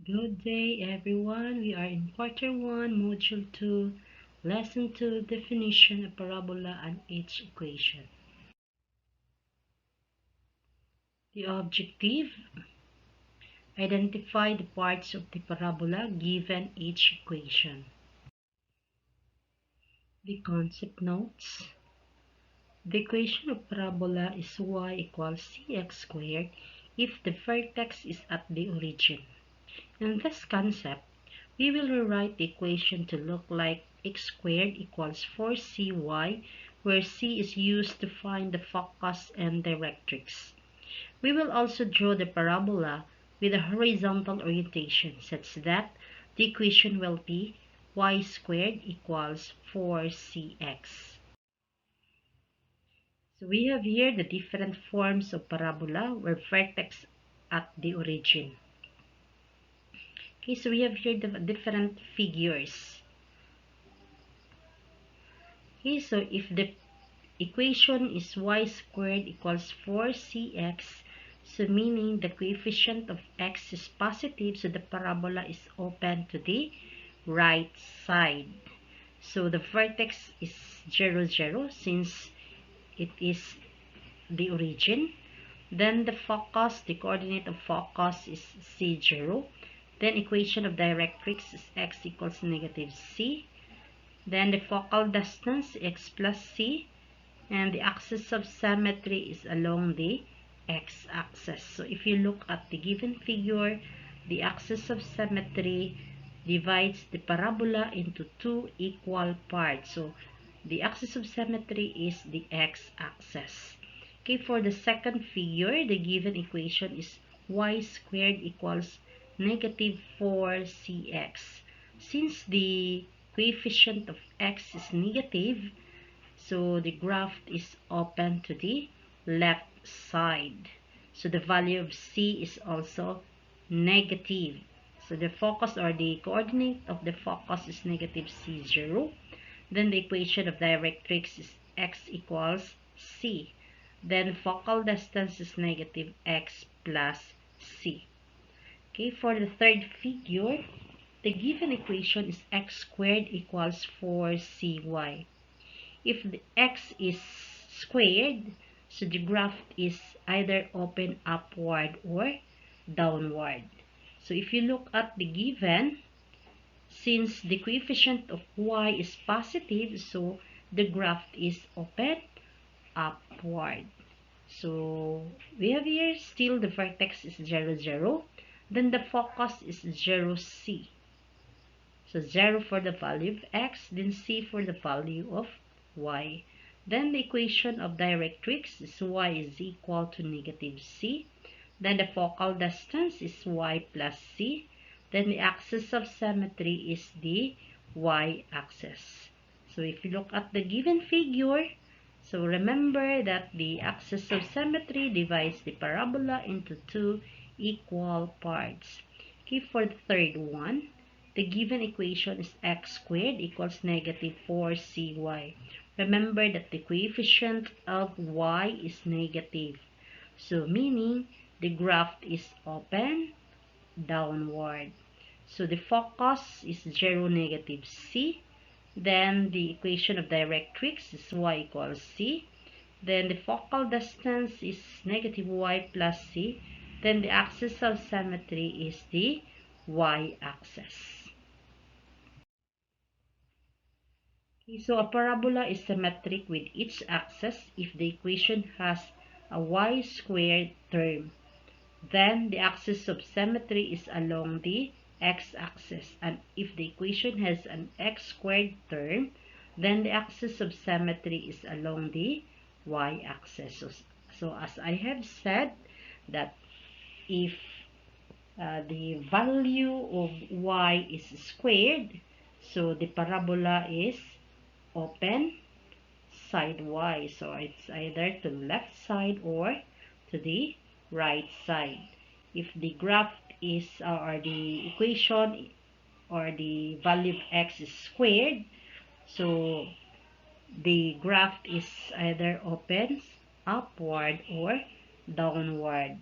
Good day, everyone. We are in quarter 1, module 2, lesson 2, definition of parabola and its equation. The objective: identify the parts of the parabola given each equation. The concept notes: the equation of parabola is y equals cx squared if the vertex is at the origin. In this concept, we will rewrite the equation to look like x squared equals 4cy, where c is used to find the focus and directrix. We will also draw the parabola with a horizontal orientation such that the equation will be y squared equals 4cx. So we have here the different forms of parabola where vertex at the origin. Okay, so we have here the different figures. Okay, so if the equation is y squared equals 4cx, so meaning the coefficient of x is positive, so the parabola is open to the right side. So the vertex is 0, 0 since it is the origin. Then the focus, the coordinate of focus is c0. Then equation of directrix is x equals negative c. Then the focal distance x plus c. And the axis of symmetry is along the x-axis. So if you look at the given figure, the axis of symmetry divides the parabola into two equal parts. So the axis of symmetry is the x-axis. Okay, for the second figure, the given equation is y squared equals negative 4cx. Since the coefficient of x is negative, so the graph is open to the left side. So the value of c is also negative. So the focus or the coordinate of the focus is negative c0. Then the equation of directrix is x equals c. Then focal distance is negative x plus c. Okay, for the third figure, the given equation is x squared equals 4cy. If the x is squared, so the graph is either open upward or downward. So if you look at the given, since the coefficient of y is positive, so the graph is open upward. So we have here still the vertex is 0, 0. Then the focus is 0, c. So 0 for the value of x, then c for the value of y. Then the equation of directrix is y is equal to negative c. Then the focal distance is y plus c. Then the axis of symmetry is the y-axis. So if you look at the given figure, so remember that the axis of symmetry divides the parabola into two equal parts. Okay, for the third one, the given equation is x squared equals negative 4cy. Remember that the coefficient of y is negative. So meaning the graph is open downward. So the focus is 0, negative c. Then the equation of directrix is y equals c. Then the focal distance is negative y plus c. Then the axis of symmetry is the y-axis. Okay, so a parabola is symmetric with each axis if the equation has a y squared term. Then the axis of symmetry is along the x-axis. And if the equation has an x squared term, then the axis of symmetry is along the y-axis. So as I have said, that if the value of y is squared, so the parabola is open sidewise. So it's either to the left side or to the right side. If the graph is or the equation or the value of x is squared, so the graph is either opens upward or downward.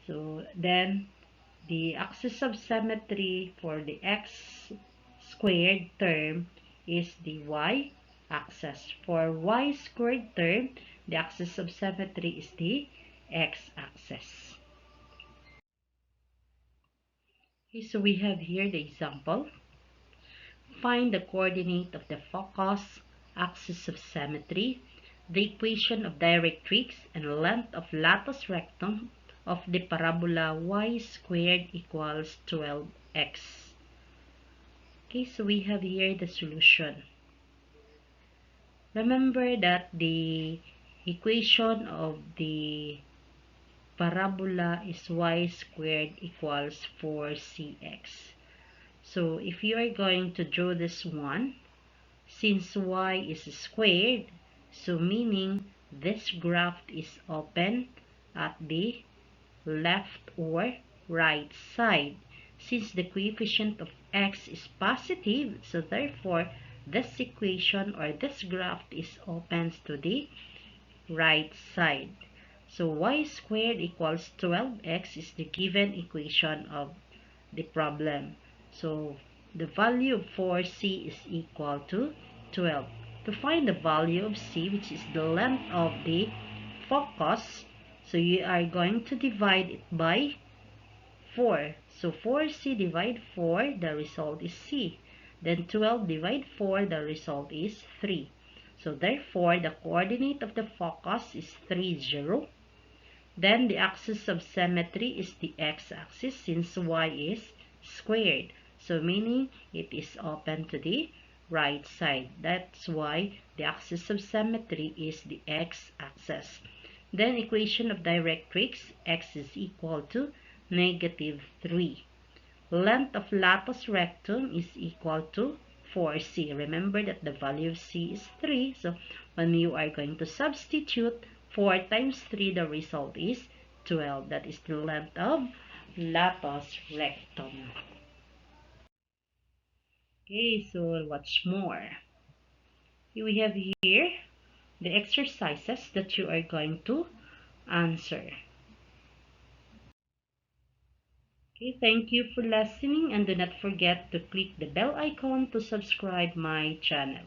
So then the axis of symmetry for the x squared term is the y-axis. For y squared term, the axis of symmetry is the x-axis. Okay, so we have here the example. Find the coordinate of the focus, axis of symmetry, the equation of directrix, and length of latus rectum of the parabola y squared equals 12x. Okay, so we have here the solution. Remember that the equation of the parabola is y squared equals 4cx. So if you are going to draw this one, since y is squared, so meaning this graph is open at the left or right side. Since the coefficient of x is positive, so therefore this equation or this graph is open to the right side. So y squared equals 12x is the given equation of the problem. So the value of 4c is equal to 12. To find the value of c, which is the length of the focus, so you are going to divide it by 4. So 4c divide 4, the result is c. Then 12 divide 4, the result is 3. So therefore, the coordinate of the focus is 3, 0. Then the axis of symmetry is the x-axis since y is squared. So meaning it is open to the right side. That's why the axis of symmetry is the x-axis. Then equation of directrix, x is equal to -3. Length of latus rectum is equal to 4c. Remember that the value of c is 3. So when you are going to substitute 4 times 3, the result is 12. That is the length of latus rectum. Okay, so watch more. We have here the exercises that you are going to answer. Okay, thank you for listening and do not forget to click the bell icon to subscribe my channel.